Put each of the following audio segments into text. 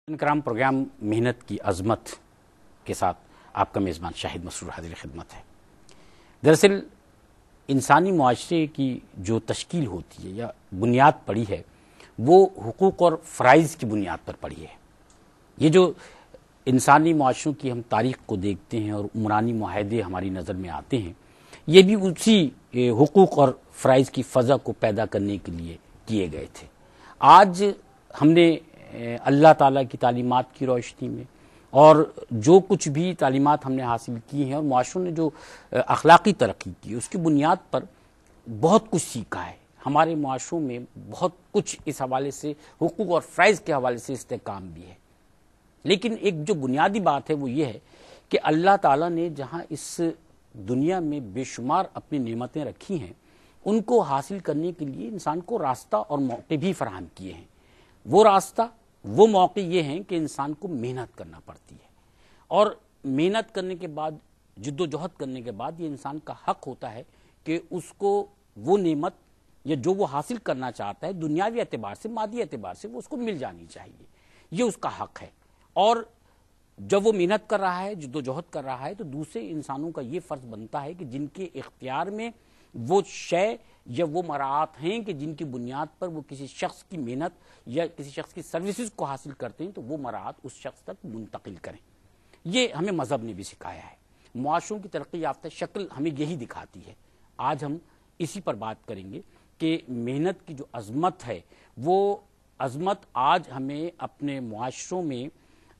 کرام پروگرام محنت کی عظمت کے ساتھ آپ کا میزبان شاہد مسرور حاضر خدمت ہے۔ دراصل انسانی معاشرے کی جو تشکیل ہوتی ہے یا بنیاد پڑی ہے وہ حقوق اور فرائض کی بنیاد پر پڑی ہے۔ یہ جو انسانی معاشروں کی ہم تاریخ کو دیکھتے ہیں اور عمرانی معاہدے ہماری نظر میں آتے ہیں، یہ بھی اسی حقوق اور فرائض کی فضا کو پیدا کرنے کے لیے کیے گئے تھے۔ آج ہم نے اللہ تعالیٰ کی تعلیمات کی روشنی میں اور جو کچھ بھی تعلیمات ہم نے حاصل کی ہیں اور معاشروں نے جو اخلاقی ترقی کی اس کی بنیاد پر بہت کچھ سیکھا ہے۔ ہمارے معاشروں میں بہت کچھ اس حوالے سے حقوق اور فرائض کے حوالے سے استحکام بھی ہے، لیکن ایک جو بنیادی بات ہے وہ یہ ہے کہ اللہ تعالیٰ نے جہاں اس دنیا میں بے شمار اپنی نعمتیں رکھی ہیں ان کو حاصل کرنے کے لیے انسان کو راستہ اور موقع بھی فراہم کیے ہیں۔ وہ راستہ وہ موقع یہ ہیں کہ انسان کو محنت کرنا پڑتی ہے، اور محنت کرنے کے بعد جد و جہد کرنے کے بعد یہ انسان کا حق ہوتا ہے کہ اس کو وہ نعمت یا جو وہ حاصل کرنا چاہتا ہے دنیاوی اعتبار سے مادی اعتبار سے وہ اس کو مل جانی چاہیے، یہ اس کا حق ہے۔ اور جب وہ محنت کر رہا ہے جد و جہد کر رہا ہے تو دوسرے انسانوں کا یہ فرض بنتا ہے کہ جن کے اختیار میں وہ شے یا وہ مراعات ہیں کہ جن کی بنیاد پر وہ کسی شخص کی محنت یا کسی شخص کی سروسز کو حاصل کرتے ہیں تو وہ مراعات اس شخص تک منتقل کریں۔ یہ ہمیں مذہب نے بھی سکھایا ہے۔ معاشروں کی ترقی یافتہ شکل ہمیں یہی دکھاتی ہے۔ آج ہم اسی پر بات کریں گے کہ محنت کی جو عظمت ہے وہ عظمت آج ہمیں اپنے معاشروں میں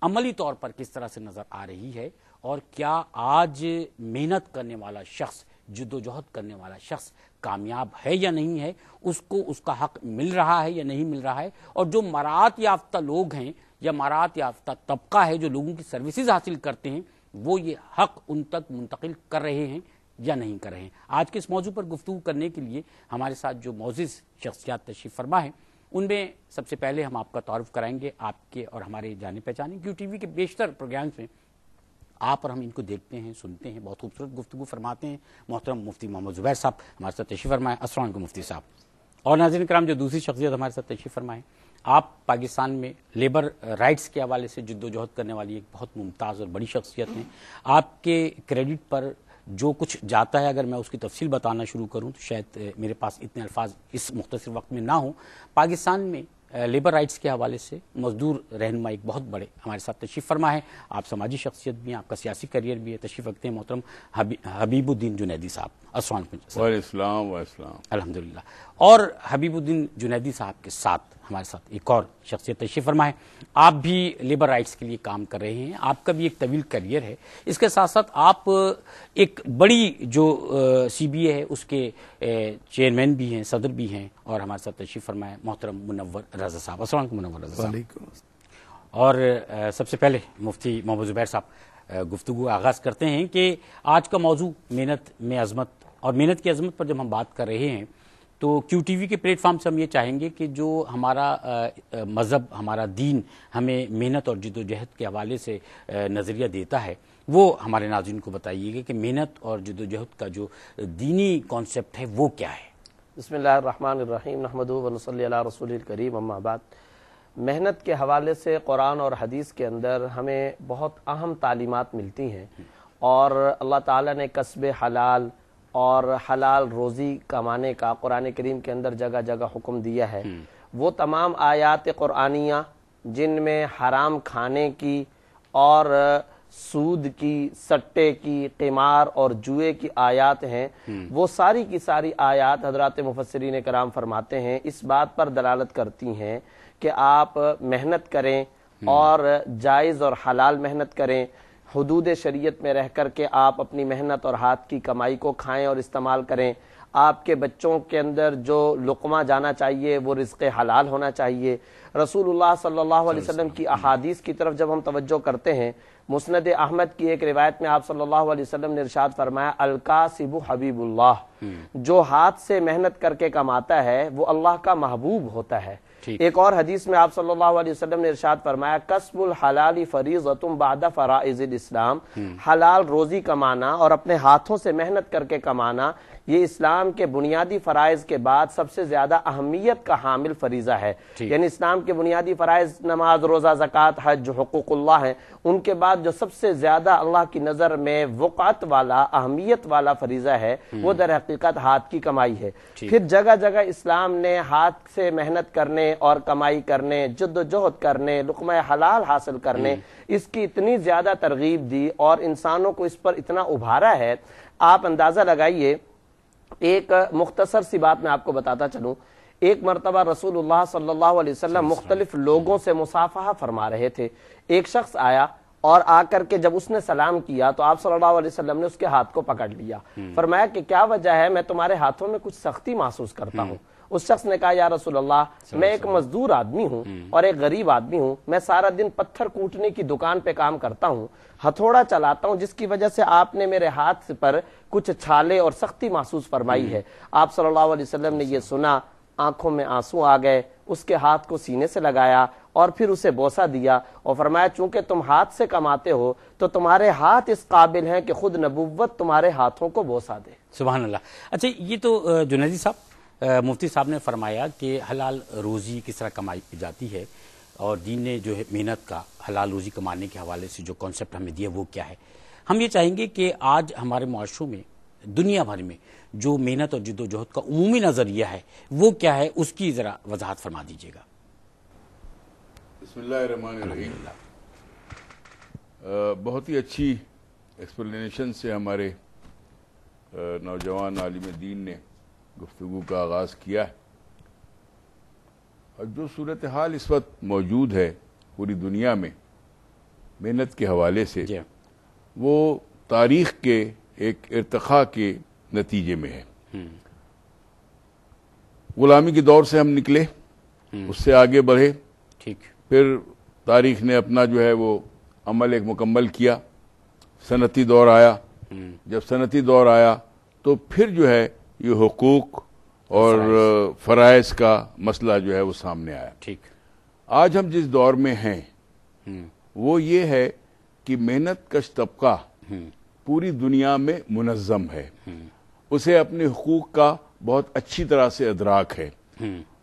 عملی طور پر کس طرح سے نظر آ رہی ہے، اور کیا آج محنت کرنے والا شخص جد و جہد کرنے والا شخص کامیاب ہے یا نہیں ہے، اس کو اس کا حق مل رہا ہے یا نہیں مل رہا ہے، اور جو مراعات یافتہ لوگ ہیں یا مراعات یافتہ طبقہ ہے جو لوگوں کی سروسز حاصل کرتے ہیں وہ یہ حق ان تک منتقل کر رہے ہیں یا نہیں کر رہے ہیں۔ آج کے اس موضوع پر گفتگو کرنے کے لیے ہمارے ساتھ جو معزز شخصیات تشریف فرما ہیں ان میں سب سے پہلے ہم آپ کا تعارف کرائیں گے۔ آپ کے اور ہمارے جانے پہچانے کیو ٹی وی کے بیشتر پروگرامز میں آپ اور ہم ان کو دیکھتے ہیں، سنتے ہیں، بہت خوبصورت گفتگو فرماتے ہیں۔ محترم مفتی محمد زبیر صاحب ہمارے ساتھ تشریف فرمائیں۔ السلام علیکم مفتی صاحب۔ اور ناظرین کرام جو دوسری شخصیت ہمارے ساتھ تشریف فرمائیں، آپ پاکستان میں لیبر رائٹس کے حوالے سے جد و جہد کرنے والی ایک بہت ممتاز اور بڑی شخصیت ہیں۔ آپ کے کریڈٹ پر جو کچھ جاتا ہے اگر میں اس کی تفصیل بتانا شروع کروں تو شاید میرے پاس اتنے الفاظ اس مختصر وقت میں نہ ہوں۔ پاکستان میں لیبر رائٹس کے حوالے سے مزدور رہنما ایک بہت بڑے ہمارے ساتھ تشریف فرما ہے۔ آپ سماجی شخصیت بھی ہیں، آپ کا سیاسی کریئر بھی ہے۔ تشریف رکھتے ہیں محترم حبیب الدین جنیدی صاحب۔ السلام علیکم۔ وعلیکم السلام۔ الحمدللہ۔ اور حبیب الدین جنیدی صاحب کے ساتھ ہمارے ساتھ ایک اور شخصیت تشریف فرما ہے۔ آپ بھی لیبر رائٹس کے لیے کام کر رہے ہیں، آپ کا بھی ایک طویل کریئر ہے۔ اس کے ساتھ ساتھ آپ ایک بڑی جو سی بی اے ہے اس کے چیئرمین بھی ہیں، صدر بھی ہیں، اور ہمارے ساتھ تشریف فرمائے محترم منور رضا صاحب۔ السلام علیکم منور رضا صاحب۔ اور سب سے پہلے مفتی محمد زبیر صاحب گفتگو آغاز کرتے ہیں کہ آج کا موضوع محنت میں عظمت، اور محنت کی عظمت پر جب ہم بات کر رہے ہیں تو کیو ٹی وی کے پلیٹ فارم سے ہم یہ چاہیں گے کہ جو ہمارا مذہب، ہمارا دین ہمیں محنت اور جد و جہد کے حوالے سے نظریہ دیتا ہے وہ ہمارے ناظرین کو بتائیے گا کہ محنت اور جد و جہد کا جو دینی کانسیپٹ ہے وہ کیا ہے۔ بسم اللہ الرحمن الرحیم، نحمدہ ونصلی علی رسول الکریم، اما بعد۔ محنت کے حوالے سے قرآن اور حدیث کے اندر ہمیں بہت اہم تعلیمات ملتی ہیں، اور اللہ تعالیٰ نے کسب حلال اور حلال روزی کمانے کا قرآن کریم کے اندر جگہ جگہ حکم دیا ہے۔ وہ تمام آیات قرآنیہ جن میں حرام کھانے کی اور سود کی، سٹے کی، قمار اور جوئے کی آیات ہیں، وہ ساری کی ساری آیات حضرات مفسرین کرام فرماتے ہیں اس بات پر دلالت کرتی ہیں کہ آپ محنت کریں اور جائز اور حلال محنت کریں، حدود شریعت میں رہ کر کے آپ اپنی محنت اور ہاتھ کی کمائی کو کھائیں اور استعمال کریں۔ آپ کے بچوں کے اندر جو لقمہ جانا چاہیے وہ رزق حلال ہونا چاہیے۔ رسول اللہ صلی اللہ علیہ وسلم کی احادیث کی طرف جب ہم توجہ کرتے ہیں، مسند احمد کی ایک روایت میں آپ صلی اللہ علیہ وسلم نے ارشاد فرمایا، الکاسب حبیب اللہ، جو ہاتھ سے محنت کر کے کماتا ہے وہ اللہ کا محبوب ہوتا ہے۔ ایک اور حدیث میں آپ صلی اللہ علیہ وسلم نے ارشاد فرمایا، کسب الحلال فریضۃ بعد فرائض الاسلام، حلال روزی کمانا اور اپنے ہاتھوں سے محنت کر کے کمانا یہ اسلام کے بنیادی فرائض کے بعد سب سے زیادہ اہمیت کا حامل فریضہ ہے. یعنی اسلام کے بنیادی فرائض نماز، روزہ، زکوٰۃ، حج جو حقوق اللہ ہیں، ان کے بعد جو سب سے زیادہ اللہ کی نظر میں وقعت والا، اہمیت والا فریضہ ہے وہ در حقیقت ہاتھ کی کمائی ہے. پھر جگہ جگہ اسلام نے ہاتھ سے محنت کرنے اور کمائی کرنے، جد و جہد کرنے، لقمہ حلال حاصل کرنے، اس کی اتنی زیادہ ترغیب دی اور انسانوں کو اس پر اتنا ابھارا ہے. آپ اندازہ لگائیے، ایک مختصر سی بات میں آپ کو بتاتا چلوں. ایک مرتبہ رسول اللہ صلی اللہ علیہ وسلم مختلف لوگوں سے مصافحہ فرما رہے تھے. ایک شخص آیا اور آ کر کے جب اس نے سلام کیا تو آپ صلی اللہ علیہ وسلم نے اس کے ہاتھ کو پکڑ لیا. فرمایا کہ کیا وجہ ہے؟ میں تمہارے ہاتھوں میں کچھ سختی محسوس کرتا ہوں. اس شخص نے کہا یا رسول اللہ، میں ایک مزدور آدمی ہوں اور ایک غریب آدمی ہوں. میں سارا دن پتھر کوٹنے کی دکان پہ کام کرتا ہوں، ہتھوڑا چلاتا ہوں، جس کی وجہ سے آپ نے میرے ہاتھ پر کچھ چھالے اور سختی محسوس فرمائی ہے. آپ صلی اللہ علیہ وسلم نے یہ سنا، آنکھوں میں آنسو آ گئے، اس کے ہاتھ کو سینے سے لگایا اور پھر اسے بوسہ دیا اور فرمایا چونکہ تم ہاتھ سے کماتے ہو تو تمہارے ہاتھ اس قابل ہیں کہ خود نبوت تمہارے ہاتھوں کو بوسہ دے. سبحان اللہ. اچھا، یہ تو جنیدی صاحب، مفتی صاحب نے فرمایا کہ حلال روزی کس طرح کمائی کی جاتی ہے اور دین نے جو ہے محنت کا، حلال روزی کمانے کے حوالے سے جو کانسیپٹ ہمیں دیا وہ کیا ہے. ہم یہ چاہیں گے کہ آج ہمارے معاشروں میں، دنیا بھر میں جو محنت اور جد و جہد کا عمومی نظریہ ہے وہ کیا ہے، اس کی ذرا وضاحت فرما دیجیے گا. بسم اللہ الرحمن الرحیم. بہت ہی اچھی ایکسپلینیشن سے ہمارے نوجوان عالم دین نے گفتگو کا آغاز کیا ہے. اور جو صورتحال اس وقت موجود ہے پوری دنیا میں محنت کے حوالے سے، وہ تاریخ کے ایک ارتقاء کے نتیجے میں ہے. غلامی کے دور سے ہم نکلے، اس سے آگے بڑھے، پھر تاریخ نے اپنا جو ہے وہ عمل ایک مکمل کیا. صنعتی دور آیا. جب صنعتی دور آیا تو پھر جو ہے یہ حقوق اور فرائض کا مسئلہ جو ہے وہ سامنے آیا. آج ہم جس دور میں ہیں وہ یہ ہے کہ محنت کش طبقہ پوری دنیا میں منظم ہے. اسے اپنے حقوق کا بہت اچھی طرح سے ادراک ہے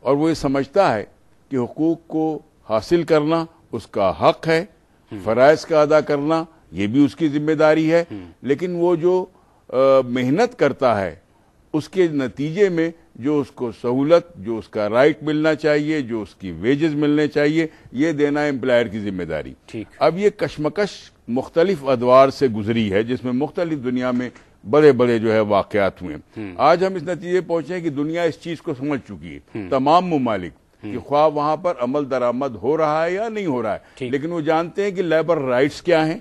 اور وہ یہ سمجھتا ہے کہ حقوق کو حاصل کرنا اس کا حق ہے، فرائض کا ادا کرنا یہ بھی اس کی ذمہ داری ہے. لیکن وہ جو محنت کرتا ہے اس کے نتیجے میں جو اس کو سہولت، جو اس کا رائٹ ملنا چاہیے، جو اس کی ویجز ملنے چاہیے، یہ دینا امپلائر کی ذمہ داری. اب یہ کشمکش مختلف ادوار سے گزری ہے جس میں مختلف دنیا میں بڑے بڑے جو ہے واقعات ہوئے. آج ہم اس نتیجے پہنچے ہیں کہ دنیا اس چیز کو سمجھ چکی ہے، تمام ممالک، کہ خواہ وہاں پر عمل درآمد ہو رہا ہے یا نہیں ہو رہا ہے، لیکن وہ جانتے ہیں کہ لیبر رائٹس کیا ہیں.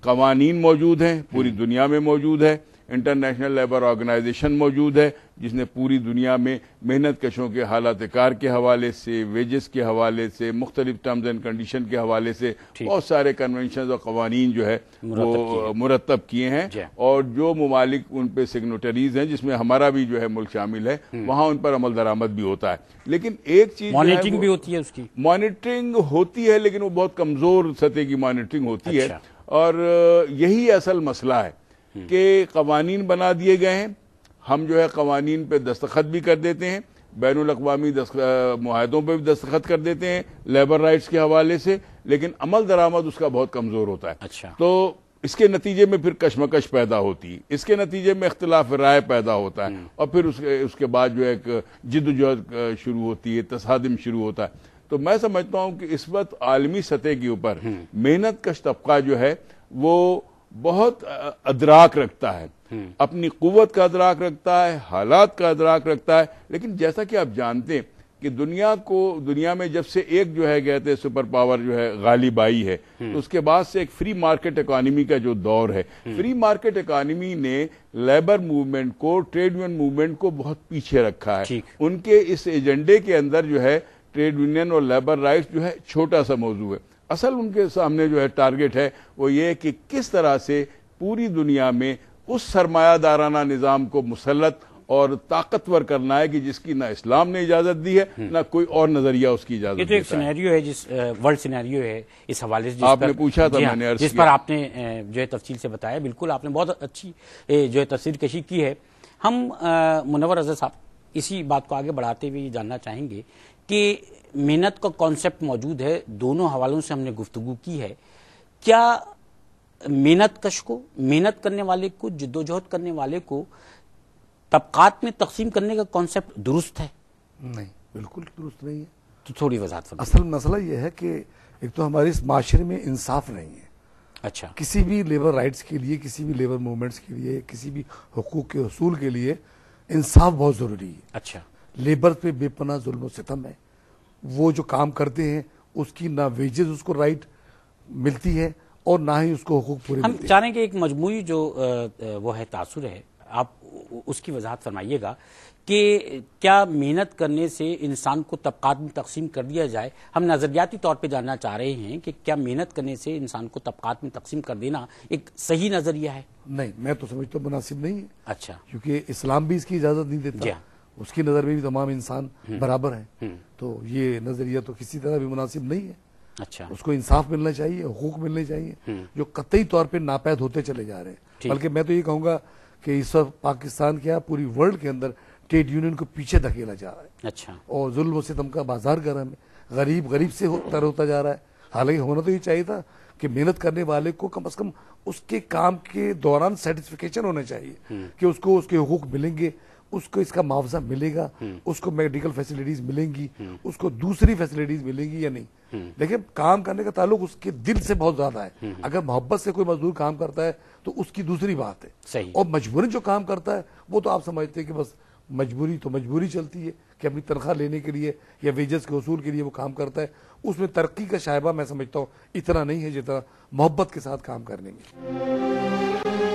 قوانین موجود ہیں، پوری دنیا میں موجود ہے. انٹرنیشنل لیبر آرگنائزیشن موجود ہے جس نے پوری دنیا میں محنت کشوں کے حالات کار کے حوالے سے، ویجز کے حوالے سے، مختلف ٹرمز اینڈ کنڈیشن کے حوالے سے بہت سارے کنونشنز اور قوانین جو ہے وہ مرتب کیے ہیں. اور جو ممالک ان پہ سگنیٹریز ہیں، جس میں ہمارا بھی جو ہے ملک شامل ہے، وہاں ان پر عمل درآمد بھی ہوتا ہے. لیکن ایک چیز مانیٹرنگ بھی ہوتی ہے، اس کی مانیٹرنگ ہوتی ہے لیکن وہ بہت کمزور سطح کی مانیٹرنگ ہوتی ہے. اور یہی اصل مسئلہ ہے کہ قوانین بنا دیے گئے ہیں، ہم جو ہے قوانین پہ دستخط بھی کر دیتے ہیں، بین الاقوامی معاہدوں پہ بھی دستخط کر دیتے ہیں لیبر رائٹس کے حوالے سے، لیکن عمل درآمد اس کا بہت کمزور ہوتا ہے. تو اس کے نتیجے میں پھر کشمکش پیدا ہوتی ہے، اس کے نتیجے میں اختلاف رائے پیدا ہوتا ہے، اور پھر اس کے بعد جو ہے ایک جد و جہد شروع ہوتی ہے، تصادم شروع ہوتا ہے. تو میں سمجھتا ہوں کہ اس وقت عالمی سطح کے اوپر محنت کش طبقہ جو ہے وہ بہت ادراک رکھتا ہے، اپنی قوت کا ادراک رکھتا ہے، حالات کا ادراک رکھتا ہے. لیکن جیسا کہ آپ جانتے ہیں کہ دنیا میں جب سے ایک جو ہے کہتے ہیں سپر پاور جو ہے غالب آئی ہے، تو اس کے بعد سے ایک فری مارکیٹ اکانومی کا جو دور ہے، فری مارکیٹ اکانومی نے لیبر موومنٹ کو، ٹریڈ یونین موومنٹ کو بہت پیچھے رکھا ہے. ان کے اس ایجنڈے کے اندر جو ہے ٹریڈ یونین اور لیبر رائٹس جو ہے چھوٹا سا موضوع ہے. اصل ان کے سامنے جو ہے ٹارگٹ ہے وہ یہ کہ کس طرح سے پوری دنیا میں اس سرمایہ دارانہ نظام کو مسلط اور طاقتور کرنا ہے کہ جس کی نہ اسلام نے اجازت دی ہے، نہ کوئی اور نظریہ اس کی اجازت دیتا ہے. یہ تو ایک سینیریو ہے، جس ورلڈ سینیریو ہے اس حوالے سے آپ نے پوچھا تھا، میں نے جس پر آپ نے جو ہے تفصیل سے بتایا. بالکل آپ نے بہت اچھی جو ہے تفصیل کشی کی ہے. ہم منور اظہر صاحب اسی بات کو آگے بڑھاتے ہوئے یہ جاننا چاہیں گے کہ محنت کا کانسیپٹ موجود ہے، دونوں حوالوں سے ہم نے گفتگو کی ہے، کیا محنت کش کو، محنت کرنے والے کو، جدوجہد کرنے والے کو طبقات میں تقسیم کرنے کا کانسیپٹ درست ہے؟ نہیں، بالکل درست نہیں ہے. تو تھوڑی وضاحت فرمائیں. اصل مسئلہ یہ ہے کہ ایک تو ہمارے اس معاشرے میں انصاف نہیں ہے. اچھا. کسی بھی لیبر رائٹس کے لیے، کسی بھی لیبر موومنٹس کے لیے، کسی بھی حقوق کے حصول کے لیے انصاف بہت ضروری ہے. اچھا. لیبر پہ بے پناہ ظلم و ستم ہے. وہ جو کام کرتے ہیں اس کی نہ ویجز اس کو رائٹ ملتی ہے اور نہ ہی اس کو حقوق پورے ہم ملتے ہیں. چاہ رہے ہیں کہ ایک مجموعی جو وہ ہے تاثر ہے، آپ اس کی وضاحت فرمائیے گا کہ کیا محنت کرنے سے انسان کو طبقات میں تقسیم کر دیا جائے؟ ہم نظریاتی طور پہ جاننا چاہ رہے ہیں کہ کیا محنت کرنے سے انسان کو طبقات میں تقسیم کر دینا ایک صحیح نظریہ ہے؟ نہیں، میں تو سمجھتا ہوں مناسب نہیں ہے. اچھا. کیونکہ اسلام بھی اس کی اجازت نہیں دیتا. جی ہاں. اس کی نظر میں بھی تمام انسان برابر ہیں. تو یہ نظریہ تو کسی طرح بھی مناسب نہیں ہے. اچھا. اس کو انصاف ملنا چاہیے، حقوق ملنے چاہیے، جو قطعی طور پہ ناپید ہوتے چلے جا رہے ہیں. بلکہ میں تو یہ کہوں گا کہ اس وقت پاکستان کیا پوری ورلڈ کے اندر ٹریڈ یونین کو پیچھے دھکیلا جا رہا ہے. اچھا. اور ظلم و ستم کا بازار گرم ہے. غریب غریب سے تر ہوتا جا رہا ہے. حالانکہ ہونا تو یہ چاہیے تھا کہ محنت کرنے والے کو کم از کم اس کے کام کے دوران سیٹسفیکیشن ہونا چاہیے کہ اس کو اس کے حقوق ملیں گے، اس کو اس کا معاوضہ ملے گا، اس کو میڈیکل فیسلٹیز ملیں گی، اس کو دوسری فیسلٹیز ملیں گی یا نہیں. لیکن کام کرنے کا تعلق اس کے دل سے بہت زیادہ ہے. اگر محبت سے کوئی مزدور کام کرتا ہے تو اس کی دوسری بات ہے. صحیح. اور مجبوری جو کام کرتا ہے وہ تو آپ سمجھتے ہیں کہ بس مجبوری تو مجبوری چلتی ہے کہ اپنی تنخواہ لینے کے لیے یا ویجز کے حصول کے لیے وہ کام کرتا ہے. اس میں ترقی کا شائبہ میں سمجھتا ہوں اتنا نہیں ہے جتنا محبت کے ساتھ کام کرنے میں.